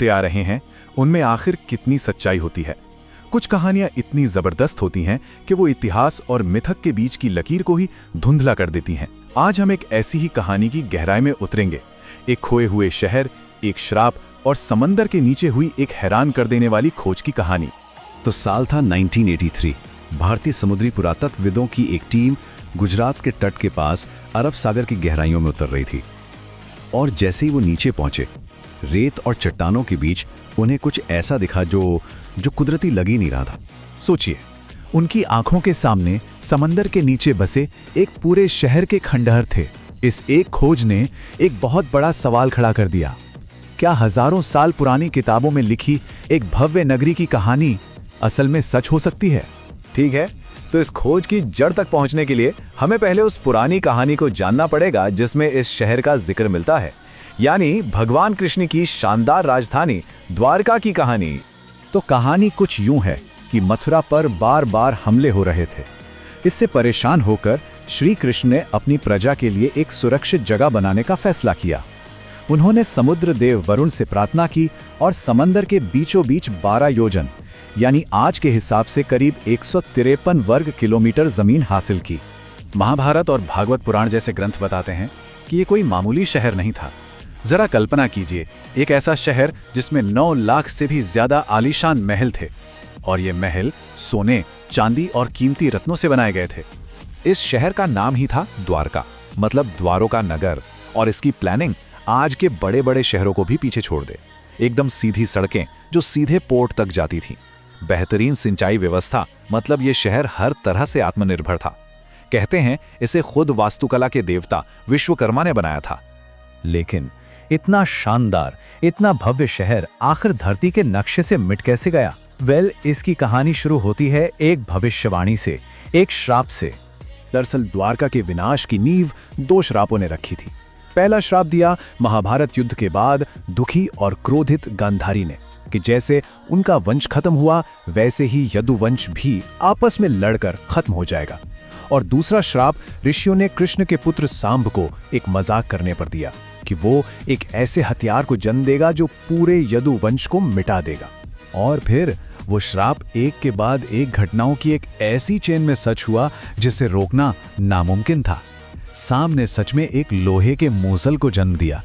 सुनते आ रहे हैं उनमें आखिर कितनी सच्चाई होती है। कुछ कहानियां इतनी जबरदस्त होती हैं कि वो इतिहास और मिथक के बीच की लकीर को ही धुंधला कर देती हैं। आज हम एक ऐसी ही कहानी की गहराई में उतरेंगे। एक खोए हुए शहर, एक श्राप और समंदर के नीचे हुई एक हैरान कर देने वाली खोज की कहानी। तो साल था 1983। भारतीय समुद्री पुरातत्वविदों की एक टीम गुजरात के तट के पास अरब सागर की गहराइयों में उतर रही थी। और जैसे ही वो नीचे पहुंचे, रेत और चट्टानों के बीच उन्हें कुछ ऐसा दिखा जो कुदरती लग ही नहीं रहा था। सोचिए, उनकी आंखों के सामने समंदर के नीचे बसे एक पूरे शहर के खंडहर थे। इस एक खोज ने एक बहुत बड़ा सवाल खड़ा कर दिया। क्या हजारों साल पुरानी किताबों में लिखी एक भव्य नगरी की कहानी असल में सच हो सकती है? ठीक है, तो इस खोज की जड़ तक पहुंचने के लिए हमें पहले उस पुरानी कहानी को जानना पड़ेगा जिसमें इस शहर का जिक्र मिलता है, यानी भगवान कृष्ण की शानदार राजधानी द्वारका की कहानी। तो कहानी कुछ यूं है कि मथुरा पर बार बार हमले हो रहे थे। इससे परेशान होकर श्री कृष्ण ने अपनी प्रजा के लिए एक सुरक्षित जगह बनाने का फैसला किया। उन्होंने समुद्र देव वरुण से प्रार्थना की और समंदर के बीचों बीच 12 योजन यानी आज के हिसाब से करीब 153 वर्ग किलोमीटर जमीन हासिल की। महाभारत और भागवत पुराण जैसे ग्रंथ बताते हैं कि ये कोई मामूली शहर नहीं था। जरा कल्पना कीजिए, एक ऐसा शहर जिसमें 9 लाख से भी ज्यादा आलीशान महल थे, और ये महल सोने, चांदी और कीमती रत्नों से बनाए गए थे। इस शहर का नाम ही था द्वारका, मतलब द्वारों का नगर। और इसकी प्लानिंग आज के बड़े बड़े शहरों को भी पीछे छोड़ दे। एकदम सीधी सड़कें जो सीधे पोर्ट तक जाती थीं, बेहतरीन सिंचाई व्यवस्था, मतलब ये शहर हर तरह से आत्मनिर्भर था। कहते हैं इसे खुद वास्तुकला के देवता विश्वकर्मा ने बनाया था। लेकिन इतना शानदार, इतना भव्य शहर आखिर धरती के नक्शे से मिट कैसे गया? इसकी कहानी शुरू होती है एक भविष्यवाणी से, एक श्राप से। दरअसल द्वारका के विनाश की नींव 2 श्रापों ने रखी थी। पहला श्राप दिया महाभारत युद्ध के बाद दुखी और क्रोधित गांधारी ने कि जैसे उनका वंश खत्म हुआ, वैसे ही यदुवंश भी आपस में लड़कर खत्म हो जाएगा। और दूसरा श्राप ऋषियों ने कृष्ण के पुत्र सांब को एक मजाक करने पर दिया कि वो एक ऐसे हथियार को जन्म देगा जो पूरे यदुवंश को मिटा देगा। और फिर वो श्राप एक के बाद एक घटनाओं की एक ऐसी चेन में सच हुआ जिसे रोकना नामुमकिन था। सांब ने सच में एक लोहे के मूसल को जन्म दिया।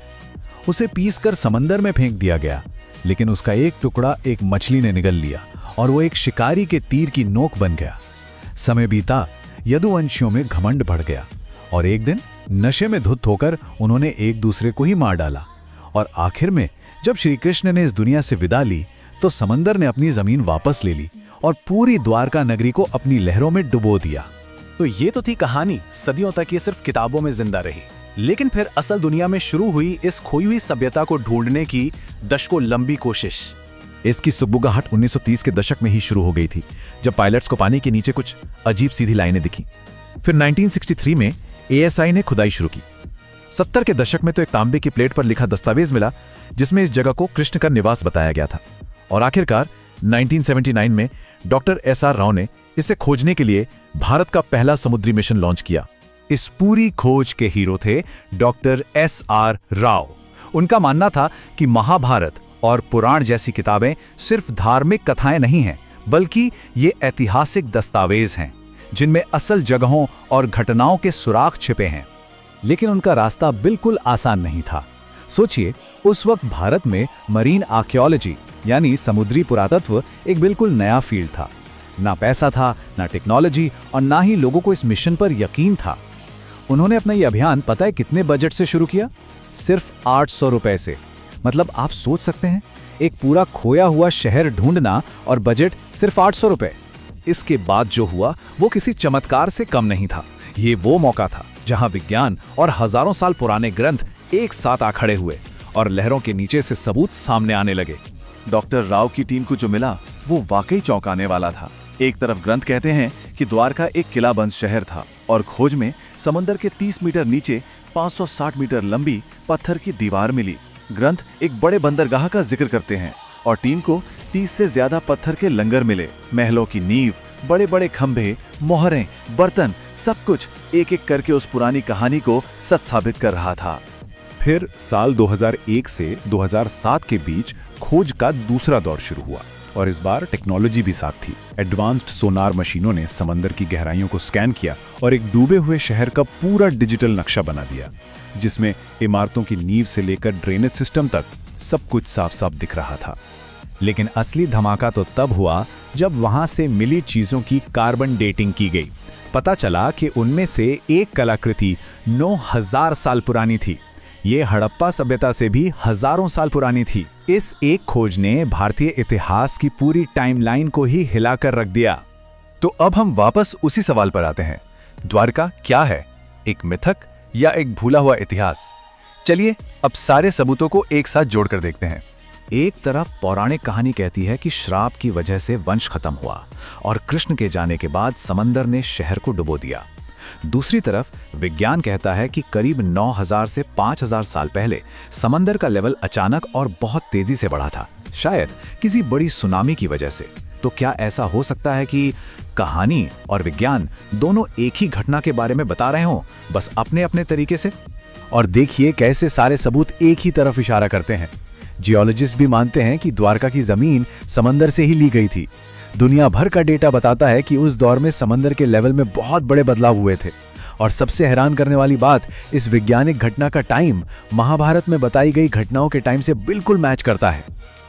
उसे पीसकर समंदर में फेंक दिया गया, लेकिन उसका एक टुकड़ा एक मछली ने निगल लिया और वो एक शिकारी के तीर की नोक बन गया। समय बीता, यदुवंशियों में घमंड बढ़ गया और एक दिन नशे में धुत होकर उन्होंने एक दूसरे को ही मार डाला। और आखिर में जब श्री कृष्ण ने इस दुनिया से विदा ली, तो समंदर ने अपनी जमीन वापस ले ली और पूरी द्वारका नगरी को अपनी लहरों में डुबो दिया। तो ये तो थी कहानी। सदियों तक ये सिर्फ किताबों में जिंदा रही, लेकिन फिर असल दुनिया में शुरू हुई इस खोई हुई सभ्यता को ढूंढने की दशकों लंबी कोशिश। इसकी सुगबुगाहट 1930 के दशक में ही शुरू हो गई थी, जब पायलट्स को पानी के नीचे कुछ अजीब सीधी लाइनें दिखी। फिर 1963 में ASI ने खुदाई शुरू की। 70 के दशक में तो एक तांबे की प्लेट पर लिखा दस्तावेज मिला जिसमें इस जगह को कृष्ण का निवास बताया गया था। और आखिरकार 1979 में डॉक्टर SR राव ने इसे खोजने के लिए भारत का पहला समुद्री मिशन लॉन्च किया। इस पूरी खोज के हीरो थे डॉक्टर SR राव। उनका मानना था कि महाभारत और पुराण जैसी किताबें सिर्फ धार्मिक कथाएं नहीं हैं, बल्कि ये ऐतिहासिक दस्तावेज हैं जिनमें असल जगहों और घटनाओं के सुराग छिपे हैं। लेकिन उनका रास्ता बिल्कुल आसान नहीं था। सोचिए, उस वक्त भारत में मरीन आर्कियोलॉजी यानी समुद्री पुरातत्व एक बिल्कुल नया फील्ड था। ना पैसा था, ना टेक्नोलॉजी, और ना ही लोगों को इस मिशन पर यकीन था। उन्होंने अपना यह अभियान पता है कितने बजट से शुरू किया? सिर्फ 800 रुपए से। मतलब आप सोच सकते हैं, एक पूरा खोया हुआ शहर ढूंढना और बजट सिर्फ 800 रुपए। इसके बाद जो हुआ वो किसी चमत्कार से कम नहीं था। ये वो मौका था जहां विज्ञान और हजारों साल पुराने ग्रंथ एक साथ आ खड़े हुए और लहरों के नीचे से सबूत सामने आने लगे। डॉक्टर राव की टीम को जो मिला वो वाकई चौंकाने वाला था। एक तरफ ग्रंथ कहते हैं कि द्वारका एक किलाबंद शहर था, और खोज में समंदर के 30 मीटर नीचे 560 मीटर लंबी पत्थर की दीवार मिली। ग्रंथ एक बड़े बंदरगाह का जिक्र करते हैं, और टीम को 30 से ज्यादा पत्थर के लंगर मिले। महलों की नींव, बड़े बड़े खंभे, मोहरें, बर्तन, सब कुछ एक एक करके उस पुरानी कहानी को सच साबित कर रहा था। फिर साल 2001 से 2007 के बीच खोज का दूसरा दौर शुरू हुआ और इस बार टेक्नोलॉजी भी साथ थी। एडवांस्ड सोनार मशीनों ने समंदर की गहराइयों को स्कैन किया और एक डूबे हुए शहर का पूरा डिजिटल नक्शा बना दिया, जिसमें इमारतों की नींव से लेकर ड्रेनेज सिस्टम तक सब कुछ साफ साफ दिख रहा था। लेकिन असली धमाका तो तब हुआ जब वहां से मिली चीजों की कार्बन डेटिंग की गई। पता चला कि उनमें से एक कलाकृति 9000 साल पुरानी थी। ये हड़प्पा सभ्यता से भी हजारों साल पुरानी थी। इस एक खोज ने भारतीय इतिहास की पूरी टाइमलाइन को ही हिलाकर रख दिया। तो अब हम वापस उसी सवाल पर आते हैं, द्वारका क्या है, एक मिथक या एक भूला हुआ इतिहास? चलिए अब सारे सबूतों को एक साथ जोड़कर देखते हैं। एक तरफ पौराणिक कहानी कहती है कि श्राप की वजह से वंश खत्म हुआ और कृष्ण के जाने के बाद समंदर ने शहर को डुबो दिया। दूसरी तरफ विज्ञान कहता है कि करीब 9000 से 5000 साल पहले समंदर का लेवल अचानक और बहुत तेजी से बढ़ा था, शायद किसी बड़ी सुनामी की वजह से। तो क्या ऐसा हो सकता है कि कहानी और विज्ञान दोनों एक ही घटना के बारे में बता रहे हों, बस अपने अपने तरीके से? और देखिए कैसे सारे सबूत एक ही तरफ इशारा करते हैं। जियोलॉजिस्ट भी मानते हैं कि द्वारका की जमीन समंदर से ही ली गई थी। दुनिया भर का डेटा बताता है कि उस दौर में समंदर के लेवल में बहुत बड़े बदलाव हुए थे। और सबसे हैरान करने वाली बात, इस वैज्ञानिक घटना का टाइम महाभारत में बताई गई घटनाओं के टाइम से बिल्कुल मैच करता है।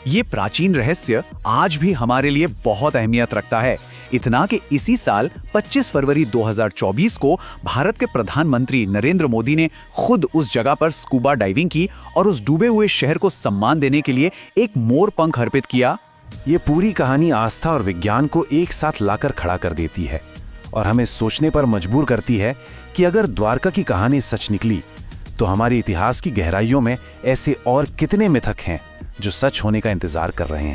ये प्राचीन रहस्य आज भी हमारे लिए बहुत अहमियत रखता है। इतना कि इसी साल 25 फरवरी 2024 को भारत के प्रधानमंत्री नरेंद्र मोदी ने खुद उस जगह पर स्कूबा डाइविंग की और उस डूबे हुए शहर को सम्मान देने के लिए एक मोर पंख अर्पित किया। ये पूरी कहानी आस्था और विज्ञान को एक साथ लाकर खड़ा कर देती है और हमें सोचने पर मजबूर करती है कि अगर द्वारका की कहानी सच निकली तो हमारे इतिहास की गहराइयों में ऐसे और कितने मिथक हैं जो सच होने का इंतजार कर रहे हैं।